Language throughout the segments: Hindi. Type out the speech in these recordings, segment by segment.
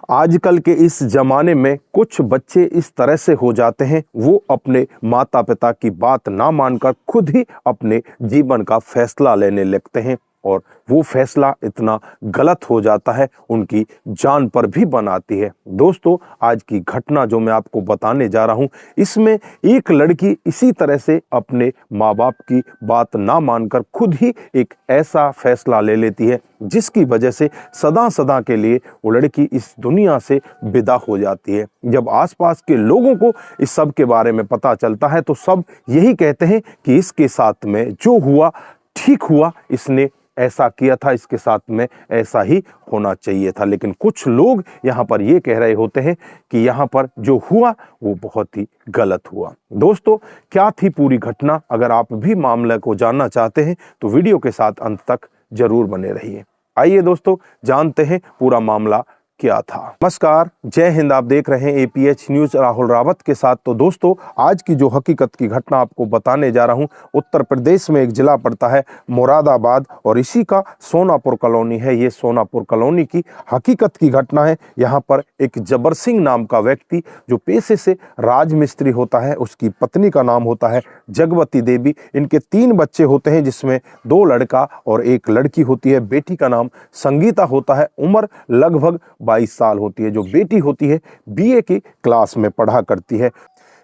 आजकल के इस जमाने में कुछ बच्चे इस तरह से हो जाते हैं, वो अपने माता पिता की बात ना मानकर खुद ही अपने जीवन का फैसला लेने लगते हैं और वो फैसला इतना गलत हो जाता है, उनकी जान पर भी बनाती है। दोस्तों, आज की घटना जो मैं आपको बताने जा रहा हूं, इसमें एक लड़की इसी तरह से अपने माँ बाप की बात ना मानकर खुद ही एक ऐसा फैसला ले लेती है जिसकी वजह से सदा सदा के लिए वो लड़की इस दुनिया से विदा हो जाती है। जब आसपास के लोगों को इस सब के बारे में पता चलता है तो सब यही कहते हैं कि इसके साथ में जो हुआ ठीक हुआ, इसने ऐसा किया था, इसके साथ में ऐसा ही होना चाहिए था। लेकिन कुछ लोग यहाँ पर ये कह रहे होते हैं कि यहाँ पर जो हुआ वो बहुत ही गलत हुआ। दोस्तों, क्या थी पूरी घटना? अगर आप भी मामले को जानना चाहते हैं तो वीडियो के साथ अंत तक जरूर बने रहिए। आइए दोस्तों, जानते हैं पूरा मामला क्या था। नमस्कार, जय हिंद। आप देख रहे हैं APH न्यूज राहुल रावत के साथ। तो दोस्तों, आज की जो हकीकत की घटना आपको बताने जा रहा हूं, उत्तर प्रदेश में एक जिला पड़ता है मुरादाबाद और इसी का सोनापुर कॉलोनी है। ये सोनापुर कॉलोनी की हकीकत की घटना है। यहाँ पर एक जबर सिंह नाम का व्यक्ति जो पेशे से राजमिस्त्री होता है, उसकी पत्नी का नाम होता है जगवती देवी। इनके 3 बच्चे होते हैं जिसमें 2 लड़का और 1 लड़की होती है। बेटी का नाम संगीता होता है, उम्र लगभग 22 साल होती है। जो बेटी होती है BA की क्लास में पढ़ा करती है।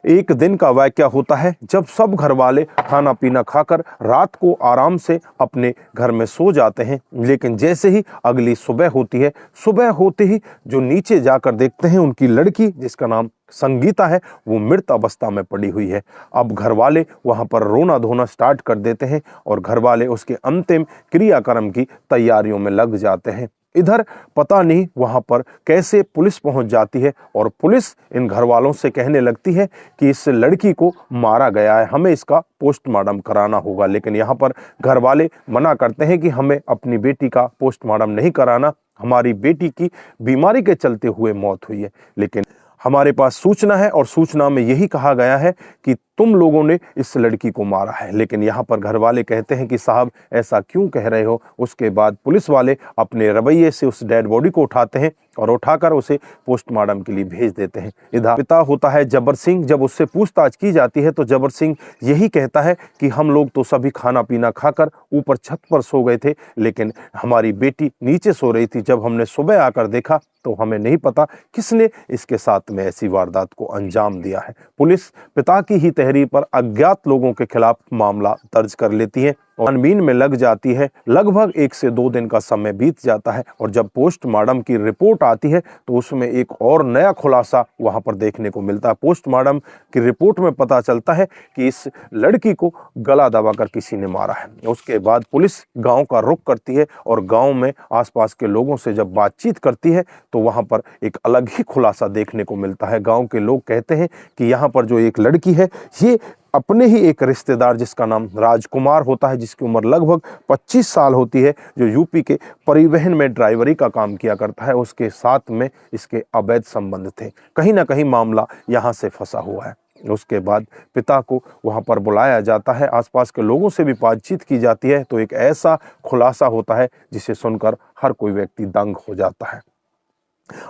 एक दिन का वाकया होता है जब सब घर वाले खाना पीना खाकर रात को आराम से अपने घर में सो जाते हैं, लेकिन जैसे ही अगली सुबह होती है, सुबह होते ही जो नीचे जाकर देखते हैं उनकी लड़की जिसका नाम संगीता है वो मृत अवस्था में पड़ी हुई है। अब घर वाले वहां पर रोना धोना स्टार्ट कर देते हैं और घर वाले उसके अंतिम क्रियाक्रम की तैयारियों में लग जाते हैं। इधर पता नहीं वहां पर कैसे पुलिस पहुंच जाती है और पुलिस इन घर वालों से कहने लगती है कि इस लड़की को मारा गया है, हमें इसका पोस्टमार्टम कराना होगा। लेकिन यहाँ पर घर वाले मना करते हैं कि हमें अपनी बेटी का पोस्टमार्टम नहीं कराना, हमारी बेटी की बीमारी के चलते हुए मौत हुई है। लेकिन हमारे पास सूचना है और सूचना में यही कहा गया है कि तुम लोगों ने इस लड़की को मारा है। लेकिन यहाँ पर घर वाले कहते हैं कि साहब ऐसा क्यों कह रहे हो। उसके बाद पुलिस वाले अपने रवैये से उस डेड बॉडी को उठाते हैं और उठाकर उसे पोस्टमार्टम के लिए भेज देते हैं। इधर पिता होता है जबर सिंह। जब उससे पूछताछ की जाती है तो जबर सिंह यही कहता है कि हम लोग तो सभी खाना पीना खाकर ऊपर छत पर सो गए थे, लेकिन हमारी बेटी नीचे सो रही थी। जब हमने सुबह आकर देखा तो हमें नहीं पता किसने इसके साथ में ऐसी वारदात को अंजाम दिया है। पुलिस पिता की ही तहरीर पर अज्ञात लोगों के खिलाफ मामला दर्ज कर लेती है और छानबीन में लग जाती है। लगभग 1 से 2 दिन का समय बीत जाता है और जब पोस्टमार्टम की रिपोर्ट आती है तो उसमें एक और नया खुलासा वहां पर देखने को मिलता है। पोस्टमार्टम की रिपोर्ट में पता चलता है कि इस लड़की को गला दबाकर किसी ने मारा है। उसके बाद पुलिस गांव का रुख करती है और गांव में आसपास के लोगों से जब बातचीत करती है तो वहां पर एक अलग ही खुलासा देखने को मिलता है। गांव के लोग कहते हैं कि यहाँ पर जो एक लड़की है ये अपने ही एक रिश्तेदार जिसका नाम राजकुमार होता है, जिसकी उम्र लगभग 25 साल होती है, जो यूपी के परिवहन में ड्राइवरी का काम किया करता है, उसके साथ में इसके अवैध संबंध थे। कहीं ना कहीं मामला यहाँ से फंसा हुआ है। उसके बाद पिता को वहां पर बुलाया जाता है, आसपास के लोगों से भी बातचीत की जाती है तो एक ऐसा खुलासा होता है जिसे सुनकर हर कोई व्यक्ति दंग हो जाता है।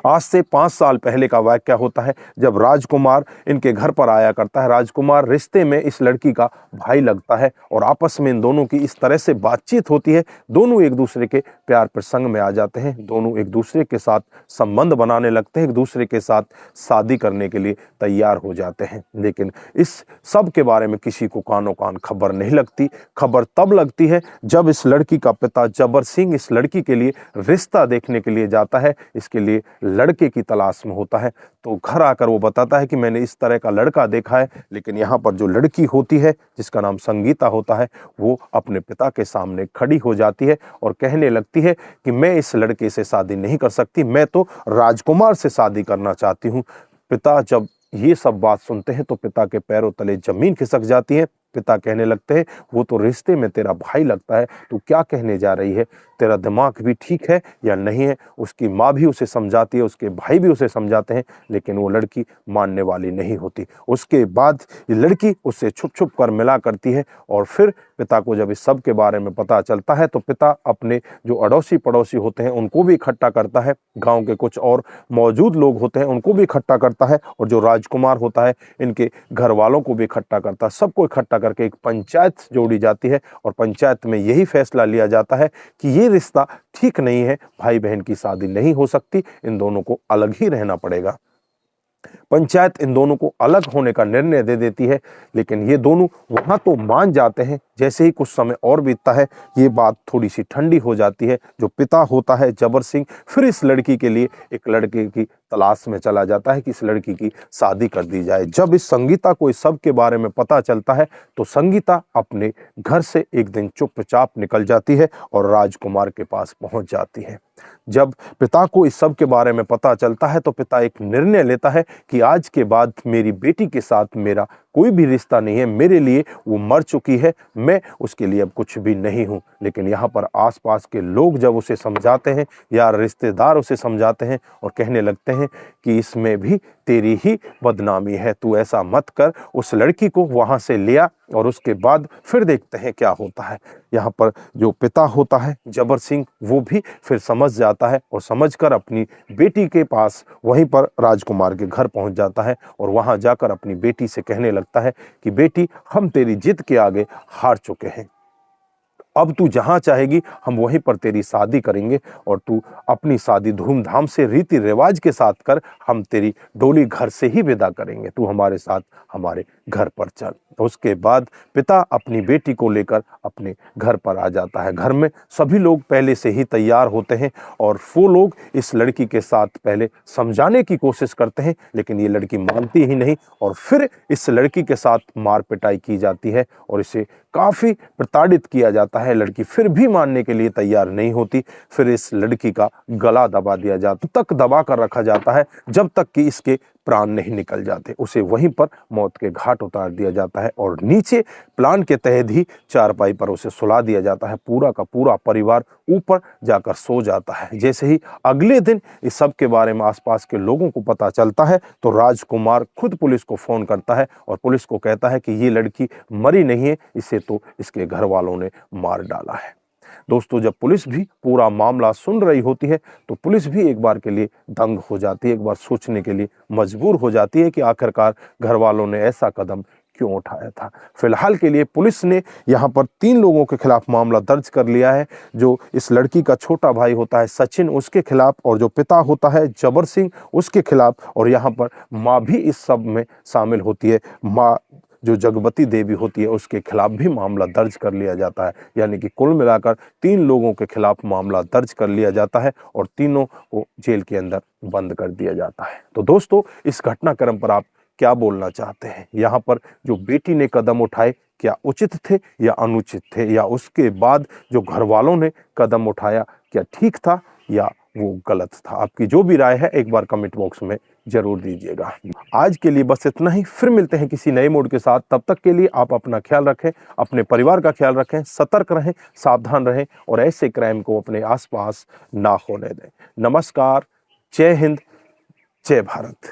आज से 5 साल पहले का वाकया होता है जब राजकुमार इनके घर पर आया करता है। राजकुमार रिश्ते में इस लड़की का भाई लगता है और आपस में इन दोनों की इस तरह से बातचीत होती है, दोनों एक दूसरे के प्यार प्रसंग में आ जाते हैं, दोनों एक दूसरे के साथ संबंध बनाने लगते हैं, एक दूसरे के साथ शादी करने के लिए तैयार हो जाते हैं। लेकिन इस सब के बारे में किसी को कानो कान खबर नहीं लगती। खबर तब लगती है जब इस लड़की का पिता जबर सिंह इस लड़की के लिए रिश्ता देखने के लिए जाता है, इसके लिए लड़के की तलाश में होता है। तो घर आकर वो बताता है कि मैंने इस तरह का लड़का देखा है। लेकिन यहाँ पर जो लड़की होती है जिसका नाम संगीता होता है वो अपने पिता के सामने खड़ी हो जाती है और कहने लगती है कि मैं इस लड़के से शादी नहीं कर सकती, मैं तो राजकुमार से शादी करना चाहती हूँ। पिता जब ये सब बात सुनते हैं तो पिता के पैरों तले जमीन खिसक जाती है। पिता कहने लगते हैं वो तो रिश्ते में तेरा भाई लगता है, तू क्या कहने जा रही है, तेरा दिमाग भी ठीक है या नहीं है। उसकी माँ भी उसे समझाती है, उसके भाई भी उसे समझाते हैं, लेकिन वो लड़की मानने वाली नहीं होती। उसके बाद ये लड़की उससे छुप छुप कर मिला करती है और फिर पिता को जब इस सब के बारे में पता चलता है तो पिता अपने जो अड़ोसी पड़ोसी होते हैं उनको भी इकट्ठा करता है, गांव के कुछ और मौजूद लोग होते हैं उनको भी इकट्ठा करता है, और जो राजकुमार होता है इनके घर वालों को भी इकट्ठा करता है। सबको इकट्ठा करके एक पंचायत जोड़ी जाती है और पंचायत में यही फैसला लिया जाता है कि ये रिश्ता ठीक नहीं है, भाई बहन की शादी नहीं हो सकती, इन दोनों को अलग ही रहना पड़ेगा। पंचायत इन दोनों को अलग होने का निर्णय दे देती है, लेकिन ये दोनों वहां तो मान जाते हैं। जैसे ही कुछ समय और बीतता है, ये बात थोड़ी सी ठंडी हो जाती है। जो पिता होता है जबर सिंह फिर इस लड़की के लिए एक लड़के की तलाश में चला जाता है कि इस लड़की की शादी कर दी जाए। जब इस संगीता को इस सब के बारे में पता चलता है तो संगीता अपने घर से एक दिन चुपचाप निकल जाती है और राजकुमार के पास पहुंच जाती है। जब पिता को इस सब के बारे में पता चलता है तो पिता एक निर्णय लेता है कि आज के बाद मेरी बेटी के साथ मेरा कोई भी रिश्ता नहीं है, मेरे लिए वो मर चुकी है, मैं उसके लिए अब कुछ भी नहीं हूं। लेकिन यहाँ पर आसपास के लोग जब उसे समझाते हैं या रिश्तेदार उसे समझाते हैं और कहने लगते हैं कि इसमें भी तेरी ही बदनामी है, तू ऐसा मत कर, उस लड़की को वहां से लिया और उसके बाद फिर देखते हैं क्या होता है। यहाँ पर जो पिता होता है जबर सिंह वो भी फिर समझ जाता है और समझकर अपनी बेटी के पास वहीं पर राजकुमार के घर पहुंच जाता है और वहां जाकर अपनी बेटी से कहने लगता है कि बेटी, हम तेरी जिद के आगे हार चुके हैं, अब तू जहां चाहेगी हम वहीं पर तेरी शादी करेंगे और तू अपनी शादी धूमधाम से रीति रिवाज के साथ कर, हम तेरी डोली घर से ही विदा करेंगे, तू हमारे साथ हमारे घर पर चल। उसके बाद पिता अपनी बेटी को लेकर अपने घर पर आ जाता है। घर में सभी लोग पहले से ही तैयार होते हैं और वो लोग इस लड़की के साथ पहले समझाने की कोशिश करते हैं, लेकिन ये लड़की मानती ही नहीं और फिर इस लड़की के साथ मार पिटाई की जाती है और इसे काफी प्रताड़ित किया जाता है। लड़की फिर भी मानने के लिए तैयार नहीं होती। फिर इस लड़की का गला दबा दिया जाता, तक दबा कर रखा जाता है जब तक कि इसके प्राण नहीं निकल जाते। उसे वहीं पर मौत के घाट उतार दिया जाता है और नीचे प्लान के तहत ही चारपाई पर उसे सुला दिया जाता है। पूरा का पूरा परिवार ऊपर जाकर सो जाता है। जैसे ही अगले दिन इस सब के बारे में आसपास के लोगों को पता चलता है तो राजकुमार खुद पुलिस को फोन करता है और पुलिस को कहता है कि ये लड़की मरी नहीं है, इसे तो इसके घर वालों ने मार डाला है। दोस्तों, जब पुलिस भी पूरा मामला सुन रही होती है तो पुलिस भी एक बार के लिए दंग हो जाती है, एक बार सोचने के लिए मजबूर हो जाती है कि आखिरकार घर वालों ने ऐसा कदम क्यों उठाया था। फिलहाल के लिए पुलिस ने यहाँ पर 3 लोगों के खिलाफ मामला दर्ज कर लिया है। जो इस लड़की का छोटा भाई होता है सचिन, उसके खिलाफ, और जो पिता होता है जबर सिंह, उसके खिलाफ, और यहाँ पर माँ भी इस सब में शामिल होती है। माँ जो जगवती देवी होती है उसके खिलाफ भी मामला दर्ज कर लिया जाता है। यानी कि कुल मिलाकर 3 लोगों के खिलाफ मामला दर्ज कर लिया जाता है और तीनों को जेल के अंदर बंद कर दिया जाता है। तो दोस्तों, इस घटनाक्रम पर आप क्या बोलना चाहते हैं? यहाँ पर जो बेटी ने कदम उठाए क्या उचित थे या अनुचित थे, या उसके बाद जो घर वालों ने कदम उठाया क्या ठीक था या वो गलत था? आपकी जो भी राय है एक बार कमेंट बॉक्स में जरूर दीजिएगा। आज के लिए बस इतना ही, फिर मिलते हैं किसी नए मोड के साथ। तब तक के लिए आप अपना ख्याल रखें, अपने परिवार का ख्याल रखें, सतर्क रहें, सावधान रहें और ऐसे क्राइम को अपने आसपास ना होने दें। नमस्कार, जय हिंद, जय भारत।